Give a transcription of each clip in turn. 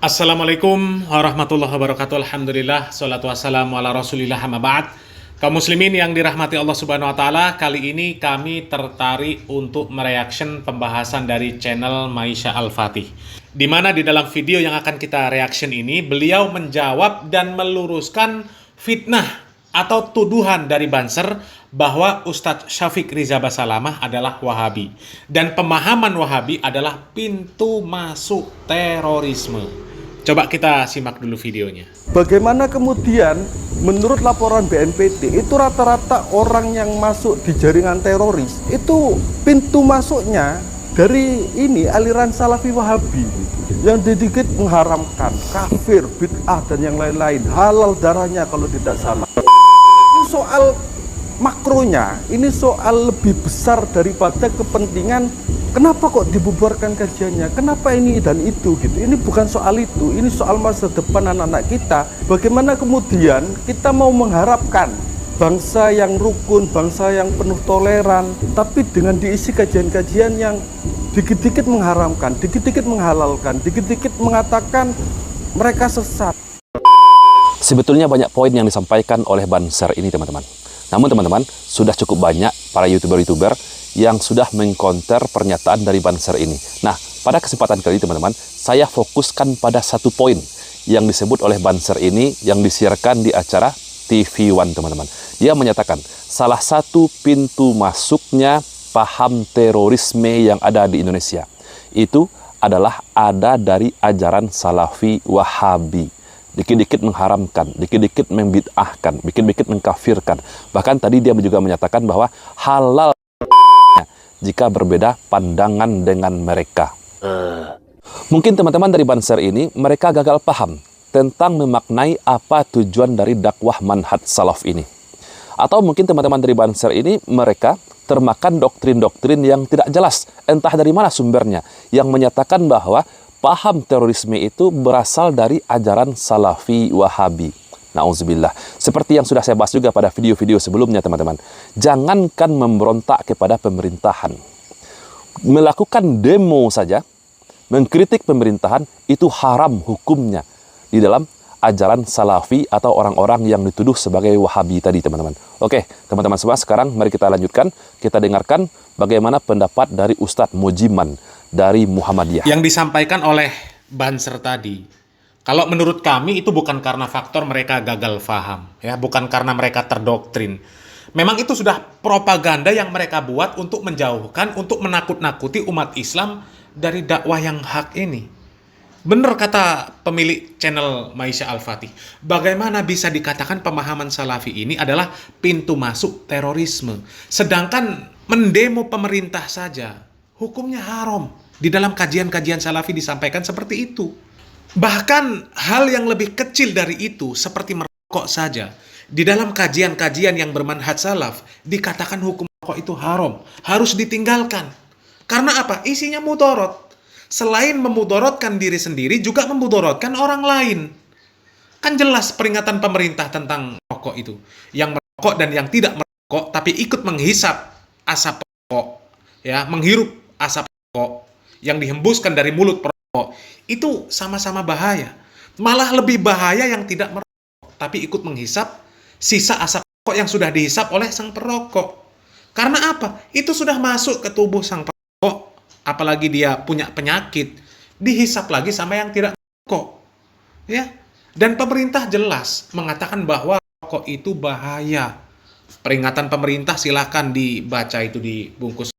Assalamualaikum warahmatullahi wabarakatuh. Alhamdulillah, salatu wassalamu ala rasulillah amma ba'd. Kaum muslimin yang dirahmati Allah subhanahu wa ta'ala, kali ini kami tertarik untuk mereaction pembahasan dari channel Maisha Al-Fatih, di mana di dalam video yang akan kita reaction ini, beliau menjawab dan meluruskan fitnah atau tuduhan dari Banser bahwa Ustadz Syafiq Riza Basalamah adalah Wahabi, dan pemahaman Wahabi adalah pintu masuk terorisme. Coba kita simak dulu videonya. Bagaimana kemudian menurut laporan BNPT itu rata-rata orang yang masuk di jaringan teroris itu pintu masuknya dari ini aliran Salafi Wahabi yang dikit mengharamkan kafir, bid'ah dan yang lain-lain, halal darahnya kalau tidak salah. Ini soal makronya, ini soal lebih besar daripada kepentingan kenapa kok dibubarkan kajiannya, kenapa ini dan itu gitu. Ini bukan soal itu, ini soal masa depan anak-anak kita. Bagaimana kemudian kita mau mengharapkan bangsa yang rukun, bangsa yang penuh toleran, tapi dengan diisi kajian-kajian yang dikit-dikit mengharamkan, dikit-dikit menghalalkan, dikit-dikit mengatakan mereka sesat. Sebetulnya banyak poin yang disampaikan oleh Banser ini, teman-teman. Namun teman-teman, sudah cukup banyak para YouTuber-YouTuber yang sudah mengkonter pernyataan dari Banser ini. Nah, pada kesempatan kali ini teman-teman, saya fokuskan pada satu poin yang disebut oleh Banser ini yang disiarkan di acara TV One, teman-teman. Dia menyatakan, salah satu pintu masuknya paham terorisme yang ada di Indonesia itu adalah ada dari ajaran Salafi Wahabi. Dikit-dikit mengharamkan, dikit-dikit membid'ahkan, dikit-dikit mengkafirkan. Bahkan tadi dia juga menyatakan bahwa halal jika berbeda pandangan dengan mereka. Mungkin teman-teman dari Banser ini, mereka gagal paham tentang memaknai apa tujuan dari dakwah manhaj salaf ini. Atau mungkin teman-teman dari Banser ini, mereka termakan doktrin-doktrin yang tidak jelas, entah dari mana sumbernya, yang menyatakan bahwa paham terorisme itu berasal dari ajaran Salafi Wahabi. Na'udzubillah. Seperti yang sudah saya bahas juga pada video-video sebelumnya, teman-teman. Jangankan memberontak kepada pemerintahan. Melakukan demo saja, mengkritik pemerintahan, itu haram hukumnya di dalam ajaran Salafi atau orang-orang yang dituduh sebagai Wahabi tadi, teman-teman. Oke, teman-teman semua, sekarang mari kita lanjutkan. Kita dengarkan bagaimana pendapat dari Ustadz Mujiman dari Muhammadiyah. Yang disampaikan oleh Banser tadi, kalau menurut kami itu bukan karena faktor mereka gagal paham, ya, bukan karena mereka terdoktrin. Memang itu sudah propaganda yang mereka buat untuk menjauhkan, untuk menakut-nakuti umat Islam dari dakwah yang hak ini. Benar kata pemilik channel Maisha Al-Fatih, bagaimana bisa dikatakan pemahaman Salafi ini adalah pintu masuk terorisme, sedangkan mendemo pemerintah saja hukumnya haram. Di dalam kajian-kajian Salafi disampaikan seperti itu. Bahkan hal yang lebih kecil dari itu, seperti merokok saja, di dalam kajian-kajian yang bermanhaj salaf, dikatakan hukum rokok itu haram, harus ditinggalkan. Karena apa? Isinya mudorot. Selain memudorotkan diri sendiri, juga memudorotkan orang lain. Kan jelas peringatan pemerintah tentang rokok itu. Yang merokok dan yang tidak merokok, tapi ikut menghisap asap rokok, ya, menghirup asap rokok yang dihembuskan dari mulut perokok, itu sama-sama bahaya. Malah lebih bahaya yang tidak merokok, tapi ikut menghisap sisa asap rokok yang sudah dihisap oleh sang perokok. Karena apa? Itu sudah masuk ke tubuh sang perokok, apalagi dia punya penyakit, dihisap lagi sama yang tidak merokok. Ya. Dan pemerintah jelas mengatakan bahwa rokok itu bahaya. Peringatan pemerintah silahkan dibaca itu di bungkus.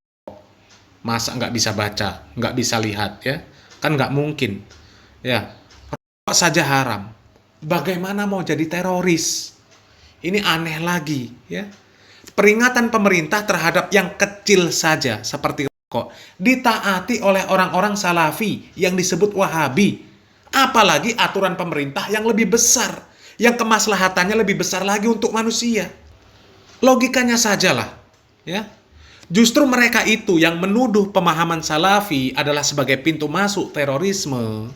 Masa nggak bisa baca, nggak bisa lihat, ya? Kan nggak mungkin. Ya, rokok saja haram. Bagaimana mau jadi teroris? Ini aneh lagi, ya. Peringatan pemerintah terhadap yang kecil saja, seperti rokok, ditaati oleh orang-orang Salafi yang disebut Wahabi. Apalagi aturan pemerintah yang lebih besar, yang kemaslahatannya lebih besar lagi untuk manusia. Logikanya sajalah, ya. Justru mereka itu yang menuduh pemahaman Salafi adalah sebagai pintu masuk terorisme.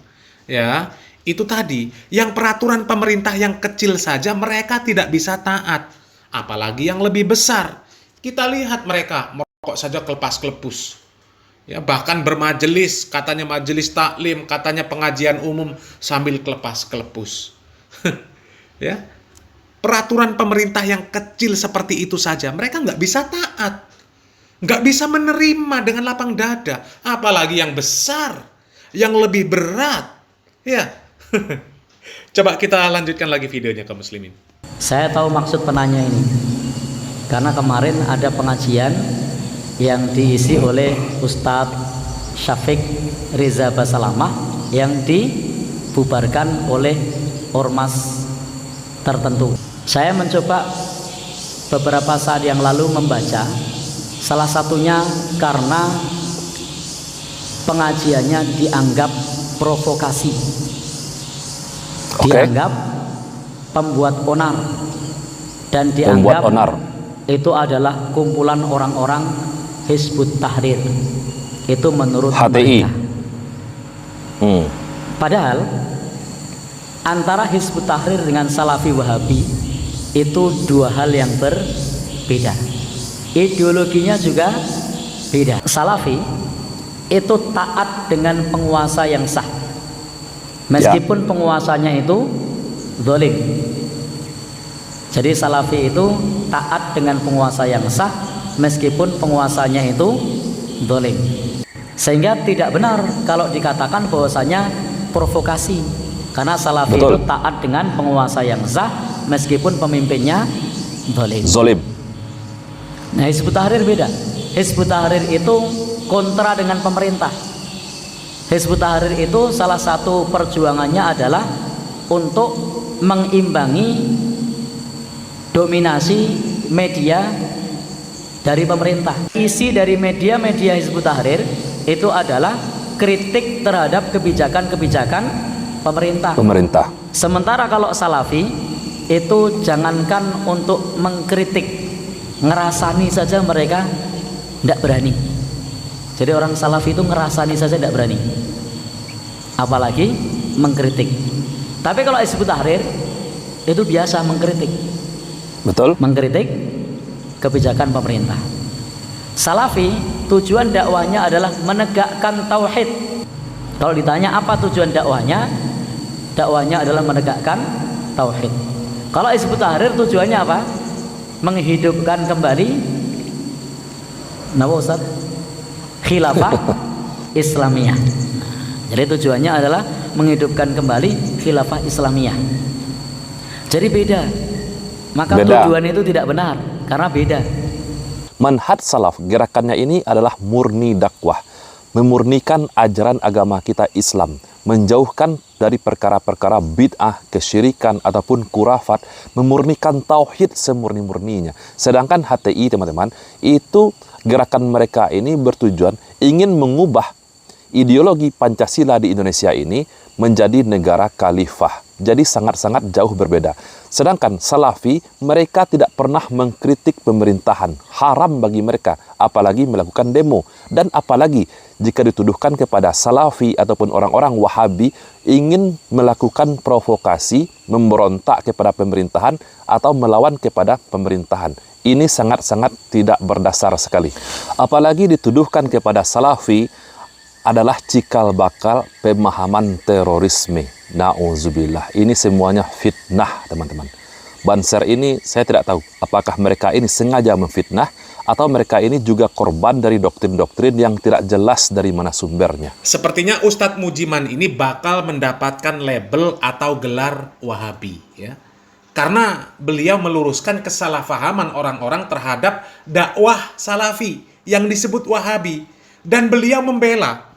Ya, itu tadi, yang peraturan pemerintah yang kecil saja mereka tidak bisa taat, apalagi yang lebih besar. Kita lihat mereka merokok saja kelepas-kelepus. Ya, bahkan bermajelis, katanya majelis taklim, katanya pengajian umum sambil kelepas-kelepus. Ya, peraturan pemerintah yang kecil seperti itu saja mereka nggak bisa taat, nggak bisa menerima dengan lapang dada, apalagi yang besar, yang lebih berat. Ya, coba kita lanjutkan lagi videonya kaum muslimin. Saya tahu maksud penanya ini karena kemarin ada pengajian yang diisi oleh Ustadz Syafiq Reza Basalamah yang dibubarkan oleh ormas tertentu. Saya mencoba beberapa saat yang lalu membaca, salah satunya karena pengajiannya dianggap provokasi, dianggap pembuat onar, dan dianggap itu adalah kumpulan orang-orang Hizbut Tahrir. Itu menurut HTI. Padahal antara Hizbut Tahrir dengan Salafi Wahabi itu dua hal yang berbeda. Ideologinya juga beda. Salafi itu taat dengan penguasa yang sah, meskipun penguasanya itu zalim. Jadi Salafi itu taat dengan penguasa yang sah meskipun penguasanya itu zalim. Sehingga tidak benar kalau dikatakan bahwasanya provokasi, karena Salafi itu taat dengan penguasa yang sah meskipun pemimpinnya zalim. Nah, Hizbut Tahrir beda. Hizbut Tahrir itu kontra dengan pemerintah. Hizbut Tahrir itu salah satu perjuangannya adalah untuk mengimbangi dominasi media dari pemerintah. Isi dari media-media Hizbut Tahrir itu adalah kritik terhadap kebijakan-kebijakan pemerintah. Sementara kalau Salafi itu jangankan untuk mengkritik, ngerasani saja mereka tidak berani. Jadi orang Salafi itu ngerasani saja tidak berani, apalagi mengkritik. Tapi kalau Hizbut Tahrir itu biasa mengkritik. Mengkritik kebijakan pemerintah. Salafi tujuan dakwahnya adalah menegakkan tauhid. Kalau ditanya apa tujuan dakwahnya, dakwahnya adalah menegakkan tauhid. Kalau Hizbut Tahrir tujuannya apa? Menghidupkan kembali khilafah Islamiyah. Jadi tujuannya adalah menghidupkan kembali khilafah Islamiyah. Jadi beda. Maka tujuan itu tidak benar karena beda. Manhaj salaf, gerakannya ini adalah murni dakwah, memurnikan ajaran agama kita Islam, menjauhkan dari perkara-perkara bid'ah, kesyirikan ataupun kurafat, memurnikan tauhid semurni-murninya. Sedangkan HTI, teman-teman, itu gerakan mereka ini bertujuan ingin mengubah ideologi Pancasila di Indonesia ini menjadi negara khalifah. Jadi sangat-sangat jauh berbeda. Sedangkan Salafi, mereka tidak pernah mengkritik pemerintahan. Haram bagi mereka, apalagi melakukan demo. Dan apalagi jika dituduhkan kepada Salafi ataupun orang-orang Wahabi ingin melakukan provokasi, memberontak kepada pemerintahan atau melawan kepada pemerintahan. Ini sangat-sangat tidak berdasar sekali. Apalagi dituduhkan kepada Salafi adalah cikal bakal pemahaman terorisme. Na'udzubillah. Ini semuanya fitnah, teman-teman. Banser ini saya tidak tahu apakah mereka ini sengaja memfitnah atau mereka ini juga korban dari doktrin-doktrin yang tidak jelas dari mana sumbernya. Sepertinya Ustadz Mujiman ini bakal mendapatkan label atau gelar Wahabi, ya. Karena beliau meluruskan kesalahpahaman orang-orang terhadap dakwah Salafi yang disebut Wahabi, dan beliau membela.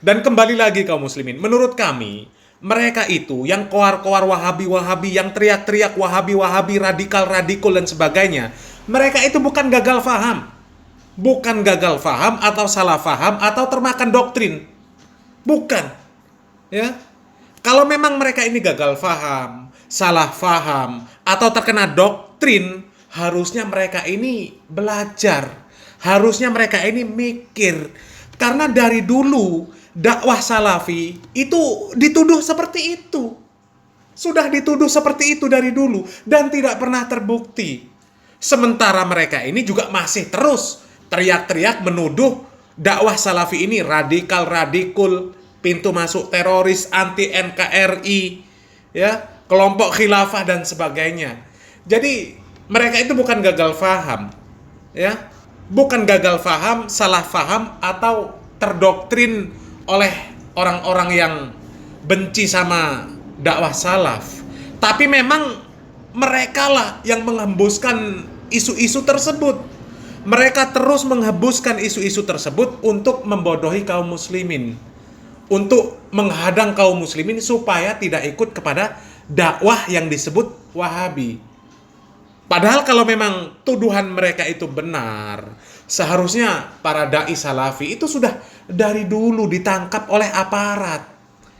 Dan kembali lagi kaum muslimin, menurut kami mereka itu yang koar-koar Wahabi-Wahabi, yang teriak-teriak Wahabi-Wahabi, radikal-radikal dan sebagainya, mereka itu bukan gagal faham. Bukan gagal faham atau salah faham atau termakan doktrin. Bukan. Ya. Kalau memang mereka ini gagal faham, salah faham atau terkena doktrin, harusnya mereka ini belajar. Harusnya mereka ini mikir. Karena dari dulu dakwah Salafi itu dituduh seperti itu. Sudah dituduh seperti itu dari dulu dan tidak pernah terbukti. Sementara mereka ini juga masih terus teriak-teriak menuduh dakwah salafi ini radikal, pintu masuk teroris, anti NKRI, ya, kelompok khilafah dan sebagainya. Jadi mereka itu bukan gagal faham, ya, bukan gagal faham, salah faham atau terdoktrin oleh orang-orang yang benci sama dakwah salaf. Tapi memang mereka lah yang menghembuskan isu-isu tersebut. Mereka terus menghembuskan isu-isu tersebut untuk membodohi kaum muslimin, untuk menghadang kaum muslimin supaya tidak ikut kepada dakwah yang disebut Wahabi. Padahal kalau memang tuduhan mereka itu benar, seharusnya para dai salafi itu sudah dari dulu ditangkap oleh aparat.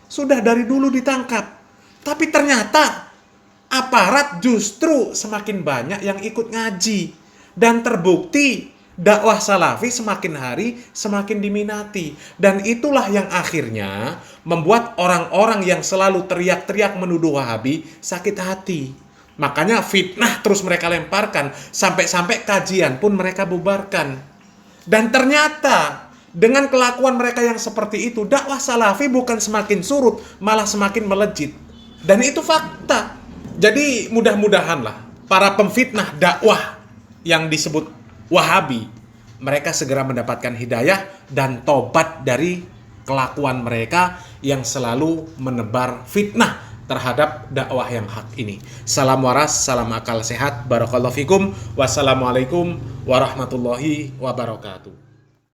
Sudah dari dulu ditangkap. Tapi ternyata aparat justru semakin banyak yang ikut ngaji. Dan terbukti dakwah salafi semakin hari semakin diminati. Dan itulah yang akhirnya membuat orang-orang yang selalu teriak-teriak menuduh Wahabi sakit hati. Makanya fitnah terus mereka lemparkan, sampai-sampai kajian pun mereka bubarkan. Dan ternyata dengan kelakuan mereka yang seperti itu, dakwah salafi bukan semakin surut, malah semakin melejit. Dan itu fakta. Jadi mudah-mudahanlah para pemfitnah dakwah yang disebut Wahabi, mereka segera mendapatkan hidayah dan tobat dari kelakuan mereka yang selalu menebar fitnah terhadap dakwah yang hak ini. Salam waras, salam akal sehat, barakallahu fikum, wassalamualaikum warahmatullahi wabarakatuh.